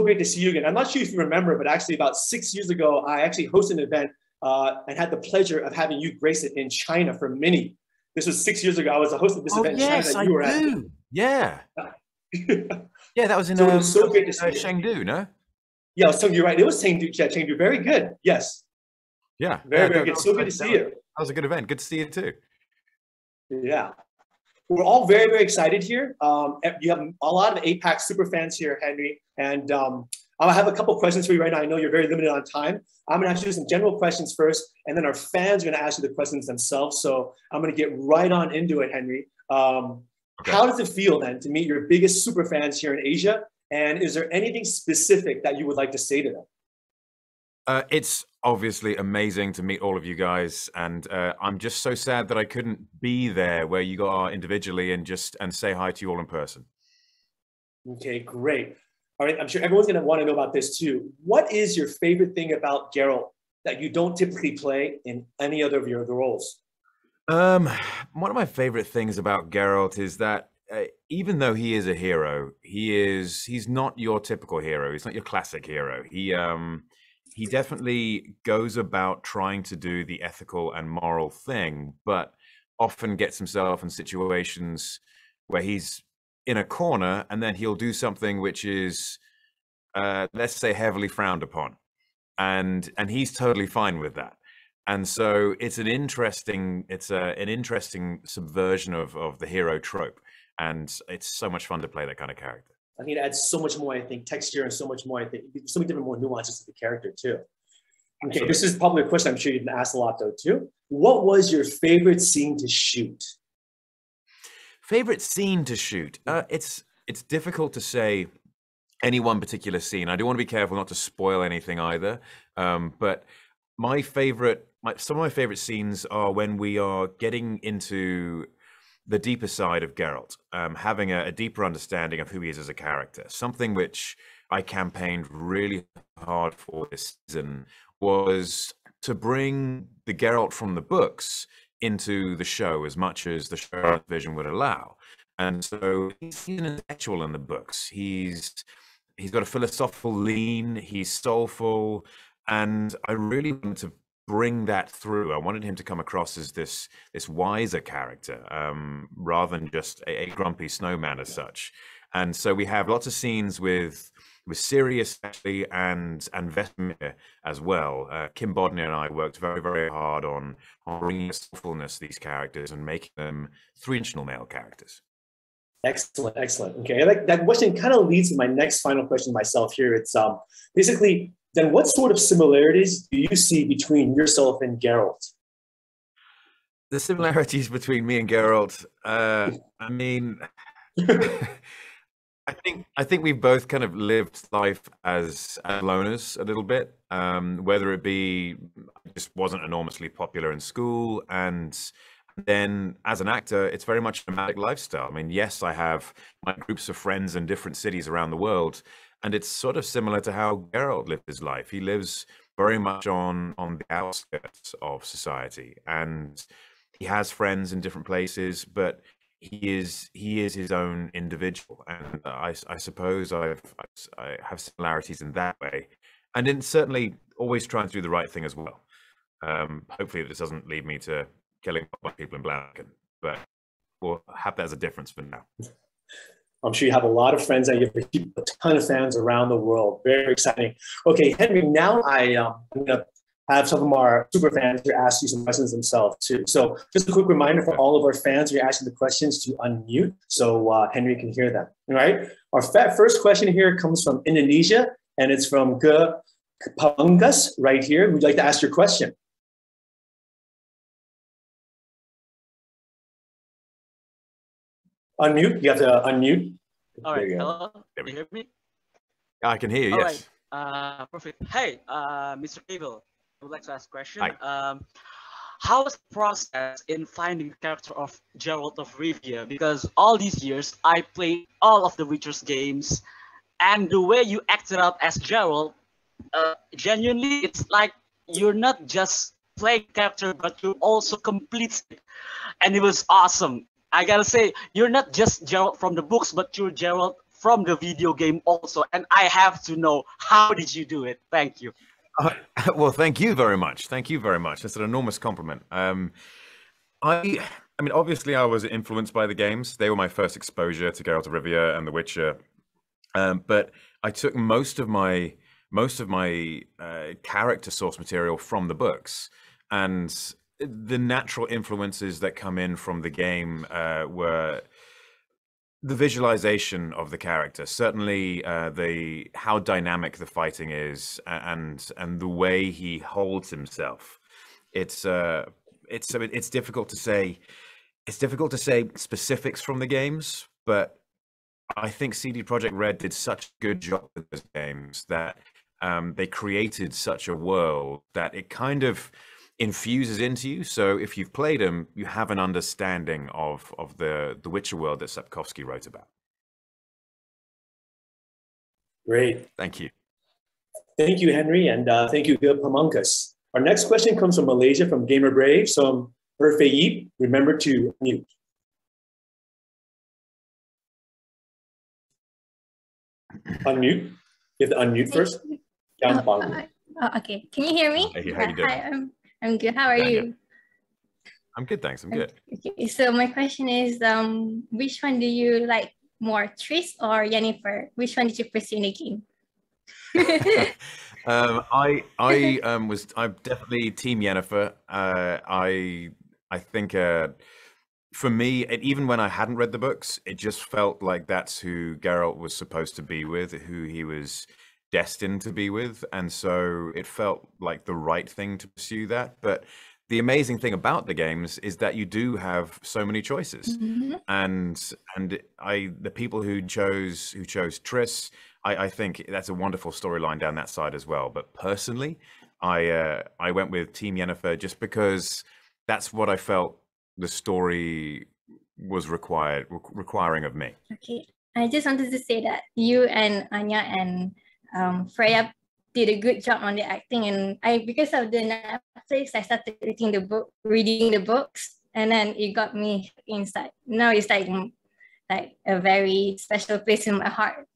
great to see you again. I'm not sure if you remember, but actually about 6 years ago, I actually hosted an event and had the pleasure of having you grace it in China for Mini. This was 6 years ago. I was a host of this event in China that you were at. Yeah. Yeah, that was in so it was so great to see Chengdu, no? Yeah, so you're right. It was Chengdu. Yeah, Chengdu. Very good. Yes. Yeah. Very good. So good to see you. That was a good event. Good to see you too. Yeah. We're all very, very excited here. You have a lot of APAC super fans here, Henry. And I have a couple questions for you right now. I know you're very limited on time. I'm going to ask you some general questions first, and then our fans are going to ask you the questions themselves. So I'm going to get right on into it, Henry. Okay. How does it feel then to meet your biggest super fans here in Asia? And is there anything specific that you would like to say to them? It's obviously amazing to meet all of you guys, and I'm just so sad that I couldn't be there where you are individually and say hi to you all in person. Okay, great. All right, I'm sure everyone's going to want to know about this too. What is your favorite thing about Geralt that you don't typically play in any other of your roles? One of my favorite things about Geralt is that even though he is a hero, he's not your typical hero. He's not your classic hero. He definitely goes about trying to do the ethical and moral thing, but often gets himself in situations where he's in a corner and then he'll do something which is, let's say, heavily frowned upon. And he's totally fine with that. And so it's an interesting subversion of the hero trope. And it's so much fun to play that kind of character. I think it adds so much more, I think, texture and so much more, I think, so many different more nuances to the character too. Okay, Absolutely. This is probably a question I'm sure you've been asked a lot though too. What was your favorite scene to shoot? Favorite scene to shoot? It's difficult to say any one particular scene. I do want to be careful not to spoil anything either. But some of my favorite scenes are when we are getting into the deeper side of Geralt, having a deeper understanding of who he is as a character. Something which I campaigned really hard for this season was to bring the Geralt from the books into the show as much as the show vision would allow. And so he's an intellectual in the books. He's got a philosophical lean, he's soulful, and I really wanted to bring that through. I wanted him to come across as this wiser character, rather than just a grumpy snowman as such. And so we have lots of scenes with Sirius actually and Vesemir as well. Kim Bodnia and I worked very, very hard on bringing soulfulness to these characters and making them three-dimensional male characters. Excellent, excellent. Okay, that question kind of leads to my next final question myself here. It's basically, then what sort of similarities do you see between yourself and Geralt? The similarities between me and Geralt, I mean, I think we've both kind of lived life as loners a little bit, whether it be I just wasn't enormously popular in school, and then as an actor, it's very much a nomadic lifestyle. I mean, yes, I have my groups of friends in different cities around the world, and it's sort of similar to how Geralt lived his life. He lives very much on the outskirts of society, and he has friends in different places, but he is his own individual. And I suppose I have similarities in that way, and in certainly always trying to do the right thing as well. Hopefully this doesn't lead me to killing people in Blanken, but we'll have that as a difference for now. I'm sure you have a lot of friends and you have a ton of fans around the world. Very exciting. Okay, Henry, now I'm going to have some of our super fans here ask you some questions themselves too. So just a quick reminder for all of our fans who are asking the questions to unmute so Henry can hear them. All right. Our first question here comes from Indonesia, and it's from Ge Palangas right here. Would you like to ask your question? Unmute. You have to unmute. All right. Hello. Can you hear me? I can hear you. Yes. Right. Perfect. Hey, Mr. Cavill, I would like to ask a question. How was the process in finding the character of Geralt of Rivia? Because all these years I played all of the Witcher's games, and the way you acted out as Geralt, genuinely, it's like you're not just playing character, but you also complete it, and it was awesome. I gotta say, you're not just Geralt from the books, but you're Geralt from the video game also, and I have to know, how did you do it? Thank you. Well, thank you very much. Thank you very much. That's an enormous compliment. I mean, obviously, I was influenced by the games. They were my first exposure to Geralt of Rivia and The Witcher. But I took most of my character source material from the books, and the natural influences that come in from the game were the visualization of the character, certainly the how dynamic the fighting is, and the way he holds himself. It's difficult to say. It's difficult to say specifics from the games, but I think CD Projekt Red did such a good job with those games that they created such a world that it kind of infuses into you. So if you've played them, you have an understanding of the Witcher world that Sapkowski wrote about. Great. Thank you. Thank you, Henry, and thank you, Gil Pamungkas. Our next question comes from Malaysia, from Gamer Brave. So, Herfei, remember to mute. Unmute. You have to unmute first. Okay. Can you hear me? Hey, how you doing? Hi, I'm good. How are you? I'm good, thanks. I'm good. Okay. So my question is, which one do you like more, Triss or Yennefer? Which one did you pursue in the game? I'm definitely Team Yennefer. I think for me, even when I hadn't read the books, it just felt like that's who Geralt was supposed to be with, who he was destined to be with, and so it felt like the right thing to pursue that. But the amazing thing about the games is that you do have so many choices, and the people who chose Triss, I think that's a wonderful storyline down that side as well. But personally, I went with Team Yennefer just because that's what I felt the story was requiring of me. Okay, I just wanted to say that you and Anya and Freya did a good job on the acting, and because of the Netflix, I started reading the books, and then it got me inside. Now it's like a very special place in my heart.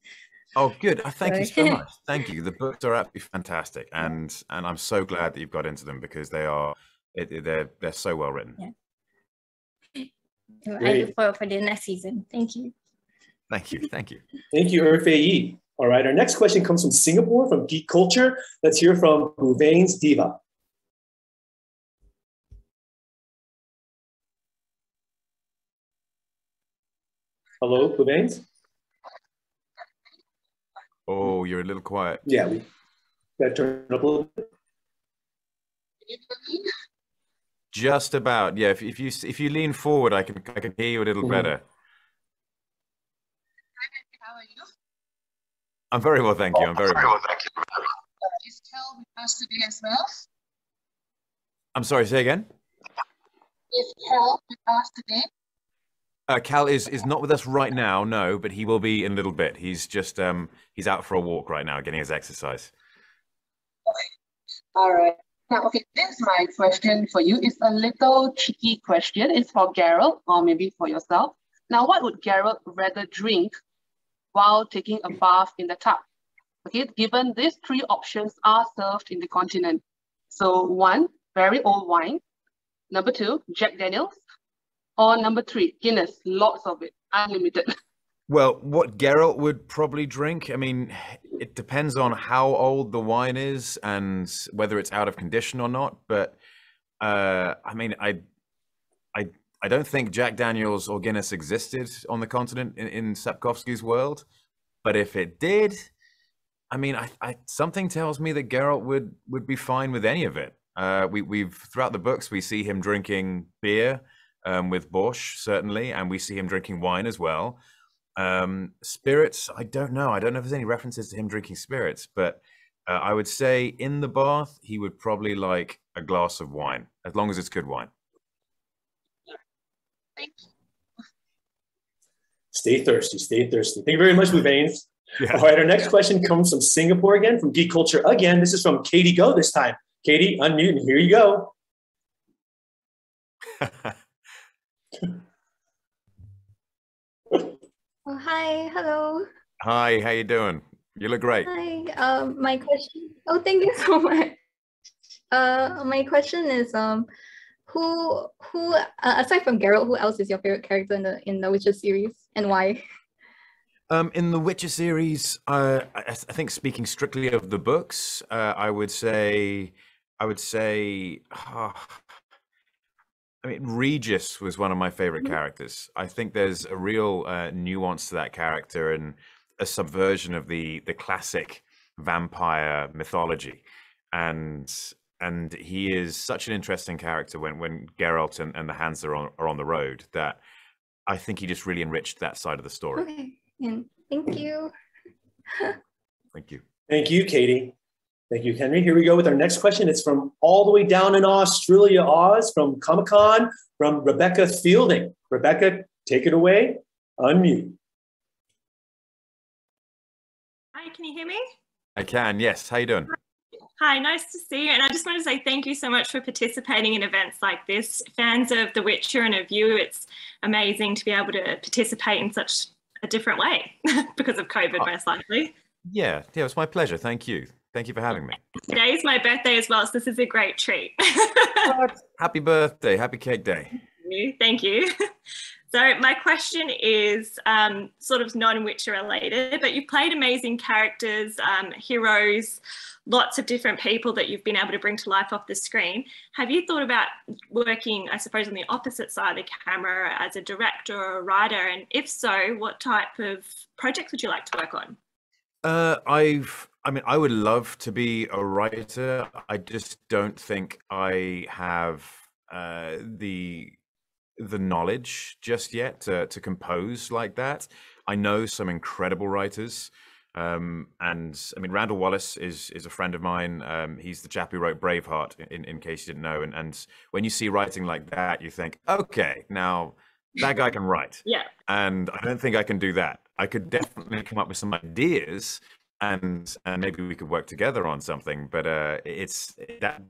Oh, good. Thank you so much. Thank you. The books are absolutely fantastic, and I'm so glad that you've got into them because they're so well written. Yeah. I look forward for the next season. Thank you. Thank you. Thank you. Thank you, Herfei. All right, our next question comes from Singapore, from Geek Culture. Let's hear from Huvain's Diva. Hello, Huvain's? Oh, you're a little quiet. Yeah, we got to turn it up a little bit. Just about. Yeah, if you lean forward, I can hear you a little better. How are you? I'm very well, thank you. I'm very well. Is Cal with us today as well? I'm sorry, say again? Is Cal with us today? Cal is not with us right now, no, but he will be in a little bit. He's just he's out for a walk right now, getting his exercise. Okay. All right. Now, okay, this is my question for you. It's a little tricky question. It's for Geralt, or maybe for yourself. Now, what would Geralt rather drink while taking a bath in the tub? Okay, given these three options are served in the continent. So 1, very old wine. Number 2, Jack Daniels. Or number 3, Guinness, lots of it, unlimited. Well, what Geralt would probably drink, I mean, it depends on how old the wine is and whether it's out of condition or not. But I mean, I don't think Jack Daniels or Guinness existed on the continent in Sapkowski's world. But if it did, I mean, something tells me that Geralt would be fine with any of it. We've throughout the books we see him drinking beer with Borscht, certainly, and we see him drinking wine as well. Spirits, I don't know. I don't know if there's any references to him drinking spirits, but I would say in the bath he would probably like a glass of wine, as long as it's good wine. Thank you. Stay thirsty, stay thirsty. Thank you very much, Huvain's. Yeah. All right, our next question comes from Singapore again, from Geek Culture again. This is from Katie Go this time. Katie, unmute, and here you go. Oh, hi, hello. Hi, how you doing? You look great. Hi, my question. Oh, thank you so much. My question is, who aside from Geralt, who else is your favorite character in the Witcher series, and why? In the Witcher series, I think speaking strictly of the books, I mean, Regis was one of my favorite characters. I think there's a real nuance to that character and a subversion of the classic vampire mythology, and he is such an interesting character when Geralt and the Hands are on the road that I think he just really enriched that side of the story. Okay, and thank you. Thank you. Thank you, Katie. Thank you, Henry. Here we go with our next question. It's from all the way down in Australia, Oz, from Comic-Con, from Rebecca Fielding. Rebecca, take it away. Unmute. Hi, can you hear me? I can, yes. How you doing? Hi, nice to see you. And I just want to say thank you so much for participating in events like this. Fans of The Witcher and of you, it's amazing to be able to participate in such a different way because of COVID, most likely. Yeah, it's my pleasure. Thank you. Thank you for having me. Today is my birthday as well, so this is a great treat. Happy birthday. Happy cake day. Thank you. So my question is sort of non-Witcher related, but you've played amazing characters, heroes, lots of different people that you've been able to bring to life off the screen. Have you thought about working, I suppose, on the opposite side of the camera as a director or a writer? And if so, what type of projects would you like to work on? I would love to be a writer. I just don't think I have the knowledge just yet to compose like that. I know some incredible writers, and I mean Randall Wallace is a friend of mine. He's the chap who wrote Braveheart, in case you didn't know. And when you see writing like that, you think, okay, now that guy can write. Yeah. And I don't think I can do that. I could definitely come up with some ideas, and maybe we could work together on something. But it's that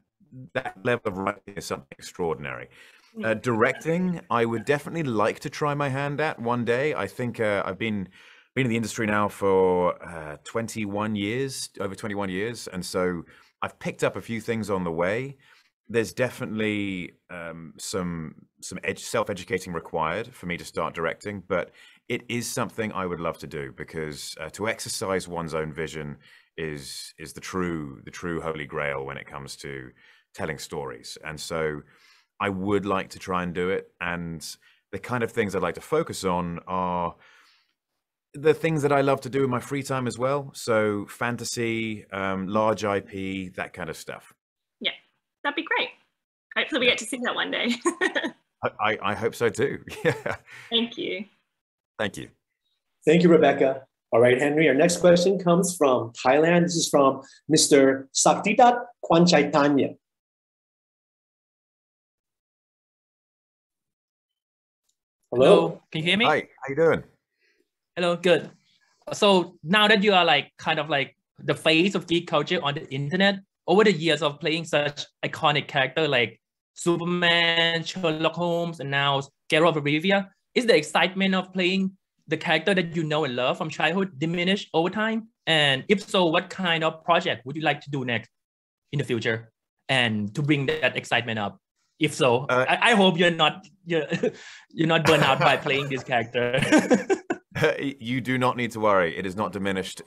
level of writing is something extraordinary. Directing, I would definitely like to try my hand at one day. I think I've been in the industry now for 21 years, over 21 years, and so I've picked up a few things on the way. There's definitely some self-educating required for me to start directing, but it is something I would love to do, because to exercise one's own vision is the true holy grail when it comes to telling stories. And so I would like to try and do it. And the kind of things I'd like to focus on are the things that I love to do in my free time as well. So fantasy, large IP, that kind of stuff. Yeah, that'd be great. Hopefully we get to see that one day. I hope so too. Yeah. Thank you. Thank you. Thank you, Rebecca. All right, Henry, our next question comes from Thailand. This is from Mr. Saktidat Kwanchaitanya. Hello, can you hear me? Hi, how you doing? Hello, good. So now that you are like kind of like the face of geek culture on the internet, over the years of playing such iconic character like Superman, Sherlock Holmes, and now Geralt of Rivia, is the excitement of playing the character that you know and love from childhood diminished over time? And if so, what kind of project would you like to do next in the future, and to bring that excitement up? If so, I hope you're not burned out by playing this character. You do not need to worry. It is not diminished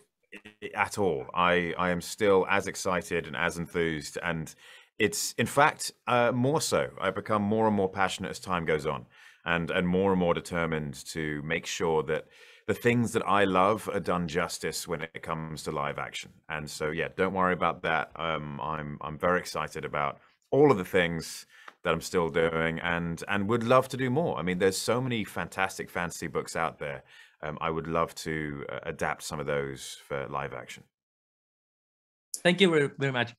at all. I am still as excited and as enthused, and it's in fact more so. I've become more and more passionate as time goes on, and more and more determined to make sure that the things that I love are done justice when it comes to live action. And so, yeah, don't worry about that. I'm very excited about all of the things that I'm still doing, and would love to do more. I mean, there's so many fantastic fantasy books out there. I would love to adapt some of those for live action. Thank you very, very much.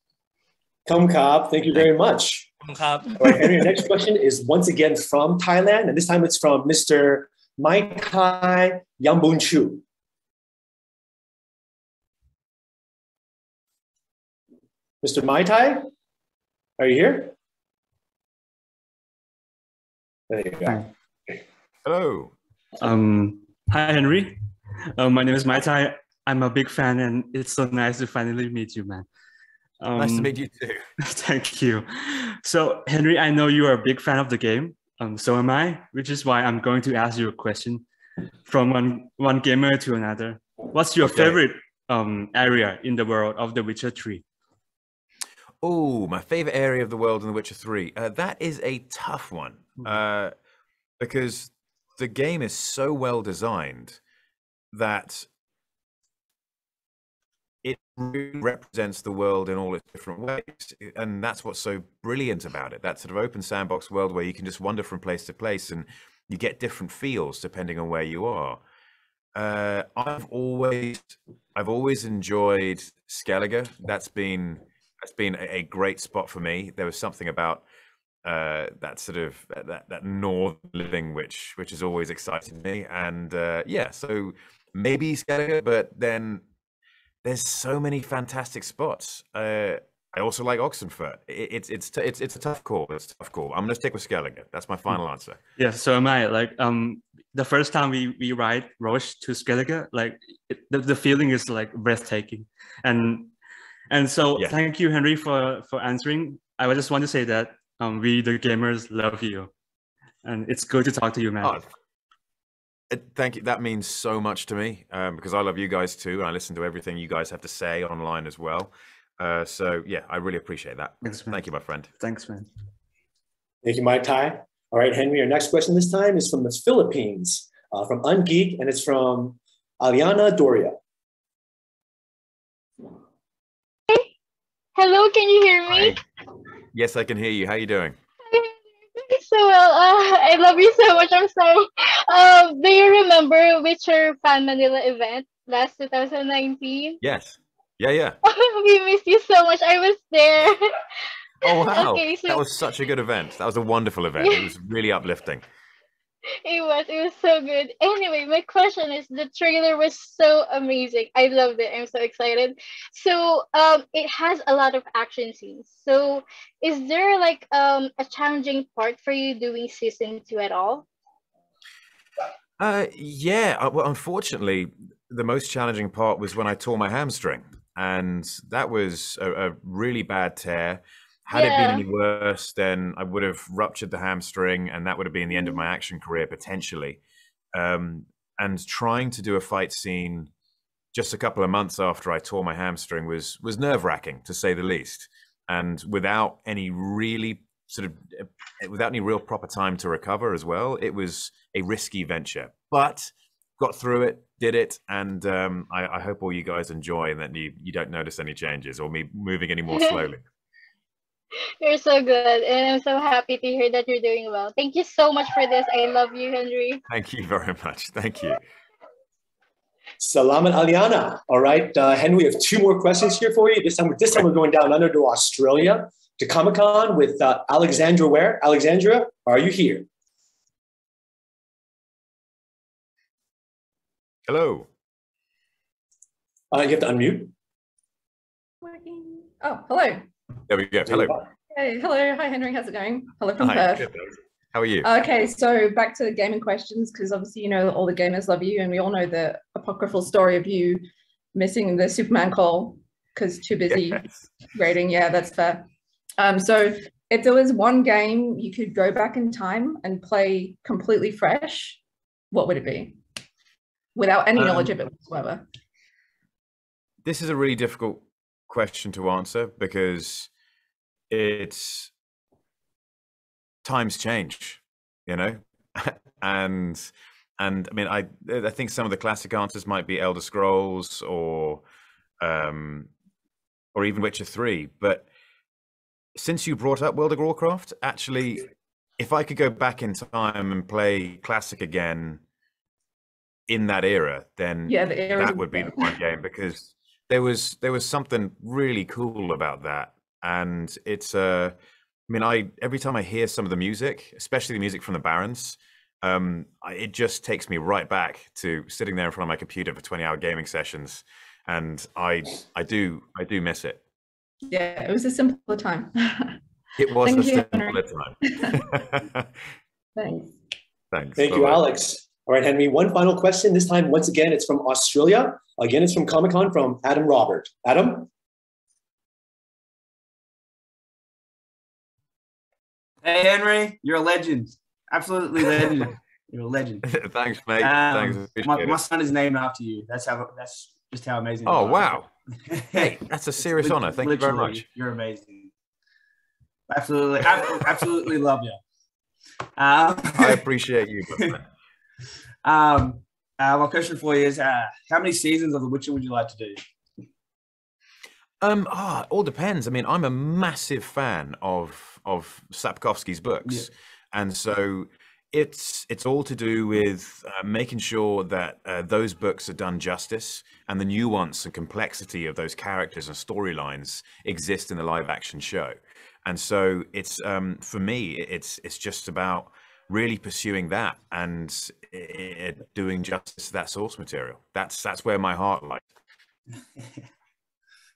Come Kap, thank you very much. All right, Henry, your next question is once again from Thailand, and this time it's from Mr. Mai Tai Yambunchu. Mr. Mai Tai, are you here? There you go. Hello. Hi, Henry. My name is Mai Tai. I'm a big fan, and it's so nice to finally meet you, man. Nice to meet you too. Thank you. So, Henry, I know you are a big fan of the game. So am I, which is why I'm going to ask you a question from one gamer to another. What's your favorite area in the world of The Witcher 3? Oh, my favorite area of the world in The Witcher 3. That is a tough one because the game is so well designed that it really represents the world in all its different ways. And that's what's so brilliant about it. That sort of open sandbox world where you can just wander from place to place and you get different feels depending on where you are. I've always enjoyed Skellige. That's been a great spot for me. There was something about that sort of that northern living which has always excited me. And yeah, so maybe Skellige, but then there's so many fantastic spots. I also like Oxenfurt. It's a tough call. It's a tough call. I'm gonna stick with Skellige. That's my final answer. Yeah, so am I. Like the first time we ride Roche to Skellige, like the feeling is like breathtaking. And so Yeah. Thank you, Henry, for answering. I just want to say that we the gamers love you, and it's good to talk to you, man. Oh, thank you. That means so much to me because I love you guys too, and I listen to everything you guys have to say online as well. So yeah, I really appreciate that. Thanks, man. Thank you, my friend. Thanks, man. Thank you, Mai Tai. All right, Henry, our next question this time is from the Philippines, from Ungeek, and it's from Aliana Doria. Hello, can you hear me? Hi. Yes, I can hear you. How are you doing? So well, I love you so much. I'm sorry. Do you remember Witcher Fan Manila event last 2019? Yes. Yeah. We missed you so much. I was there. Oh wow, Okay, so that was such a good event. That was a wonderful event. It was really uplifting. it was so good. Anyway, my question is, the trailer was so amazing. I loved it. I'm so excited. So it has a lot of action scenes. So is there like a challenging part for you doing season 2 at all? Yeah. Well, unfortunately, the most challenging part was when I tore my hamstring, and that was a really bad tear. Had it been any worse, then I would have ruptured the hamstring, and that would have been the end of my action career potentially. And trying to do a fight scene just a couple of months after I tore my hamstring was nerve-wracking, to say the least. And without any real proper time to recover as well, it was a risky venture. But got through it, did it, and I hope all you guys enjoy and that you don't notice any changes or me moving any more slowly. You're so good, and I'm so happy to hear that you're doing well. Thank you so much for this. I love you, Henry. Thank you very much. Thank you. Salamat Aliana. All right, Henry, we have 2 more questions here for you. This time we're going down under to Australia, to Comic-Con with Alexandra Ware. Alexandra, are you here? Hello. You have to unmute. Oh, hello. There we go. Hello. Hey, hello. Hi, Henry. How's it going? Hello from Hi. Perth. Good. How are you? Okay, so back to the gaming questions, because obviously, you know, all the gamers love you, and we all know the apocryphal story of you missing the Superman call because too busy grading. Yeah, that's fair. So if there was one game you could go back in time and play completely fresh, what would it be? Without any knowledge of it whatsoever. This is a really difficult question to answer because times change, you know, and I mean, I think some of the classic answers might be Elder Scrolls or even Witcher 3. But since you brought up World of Warcraft, actually, if I could go back in time and play classic again in that era, then that would be the one game, because there was something really cool about that. And it's I mean, every time I hear some of the music, especially the music from the Barons, it just takes me right back to sitting there in front of my computer for 20-hour gaming sessions, and I do miss it. Yeah, it was a simpler time. It was Thank a you, simpler time. Thanks. Thanks. Thank you, Alex. All right, Henry, one final question. This time, once again, it's from Australia. Again, it's from Comic-Con from Adam Robert. Adam? Hey, Henry, you're a legend. Absolutely legend. You're a legend. Thanks, mate. Thanks. My son is named after you. That's just how amazing. Oh, wow. Hey, that's a serious honor. Thank you very much. You're amazing. Absolutely love you. I appreciate you. My question for you is, how many seasons of The Witcher would you like to do? It all depends. I mean, I'm a massive fan of Sapkowski's books, and so it's all to do with making sure that those books are done justice, and the nuance and complexity of those characters and storylines exist in the live-action show. And so it's for me, it's just about really pursuing that and doing justice to that source material. That's where my heart lies.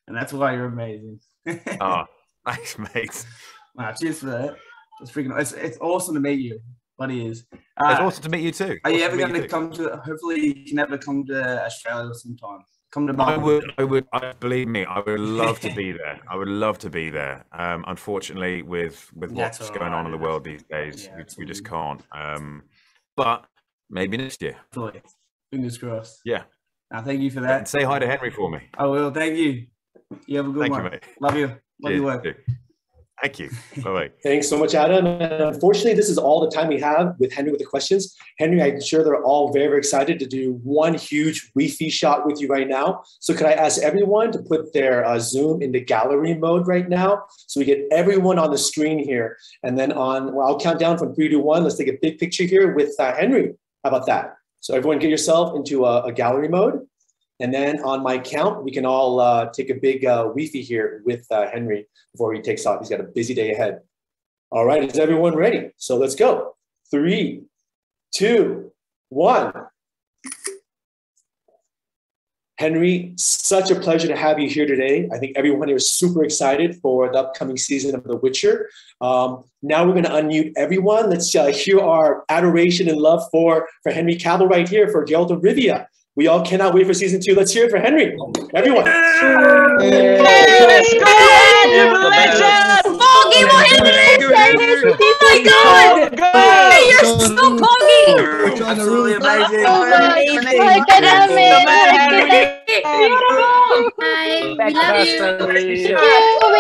And that's why you're amazing. Oh, thanks, mate. Wow, cheers for that. It's awesome to meet you. What is? It's awesome to meet you too. Are you ever going to come to? Hopefully, you can ever come to Australia sometime. Come to Melbourne. I would. Believe me, I would love to be there. I would love to be there. Unfortunately, with what's going on in the world these days, we just can't. But maybe next year. Fingers crossed. Yeah. Thank you for that. And say hi to Henry for me. I will. Thank you. You have a good one. You, mate. Love you. Love your work. Thank you. Bye-bye. Thanks so much, Adam. And unfortunately, this is all the time we have with Henry with the questions. Henry, I'm sure they're all very, very excited to do one huge Wi-Fi shot with you right now. So could I ask everyone to put their Zoom into gallery mode right now so we get everyone on the screen here. And then I'll count down from 3 to 1. Let's take a big picture here with Henry. How about that? So everyone get yourself into a gallery mode. And then on my count, we can all take a big Wi-Fi here with Henry before he takes off. He's got a busy day ahead. All right, is everyone ready? So let's go. 3, 2, 1. Henry, such a pleasure to have you here today. I think everyone here is super excited for the upcoming season of The Witcher. Now we're going to unmute everyone. Let's hear our adoration and love for Henry Cavill right here for Geralt of Rivia. We all cannot wait for season 2. Let's hear it for Henry. Everyone. Let's go! Foggy, oh my God! Hey, you're so foggy! Absolutely amazing. I cannot make Hi, we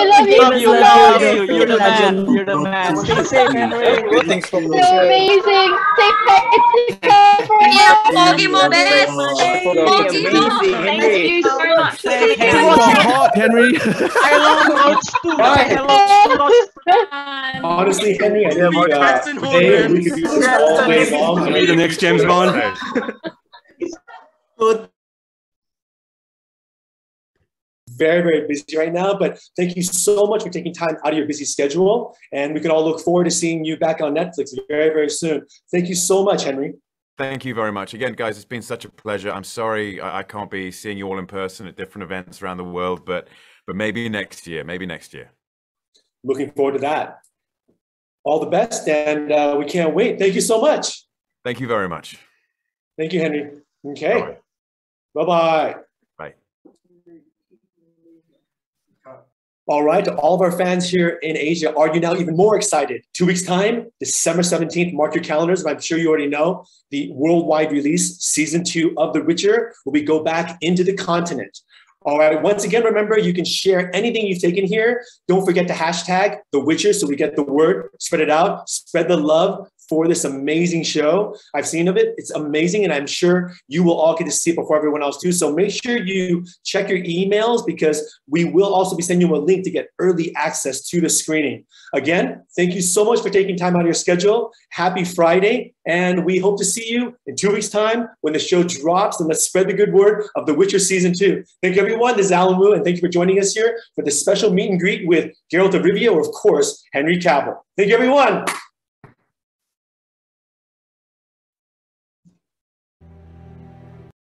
love you. We love you. You're the man. You're the man. Stay safe, Henry. Thanks for So amazing. Take care for Foggy, my best. Thank you so much. Hot, Henry. I love notes too. I love notes. Honestly, Henry, I think today we could do this all day long. Be the next James Bond. Very, very busy right now, but thank you so much for taking time out of your busy schedule. And we can all look forward to seeing you back on Netflix very, very soon. Thank you so much, Henry. Thank you very much. Again, guys, it's been such a pleasure. I'm sorry I can't be seeing you all in person at different events around the world, but maybe next year, Looking forward to that. All the best, and we can't wait. Thank you so much. Thank you very much. Thank you, Henry. Okay. Bye-bye. Bye. All right, to all of our fans here in Asia, are you now even more excited? 2 weeks' time, December 17th, mark your calendars. I'm sure you already know the worldwide release, season 2 of The Witcher, where we go back into the continent. All right, once again, remember, you can share anything you've taken here. Don't forget to hashtag The Witcher so we get the word, spread it out, spread the love for this amazing show. I've seen of it. It's amazing, and I'm sure you will all get to see it before everyone else too. So make sure you check your emails because we will also be sending you a link to get early access to the screening. Again, thank you so much for taking time out of your schedule. Happy Friday, and we hope to see you in 2 weeks' time when the show drops, and let's spread the good word of The Witcher Season 2. Thank you, everyone. This is Alan Wu, and thank you for joining us here for the special meet and greet with Geralt of Rivia, or of course, Henry Cavill. Thank you, everyone.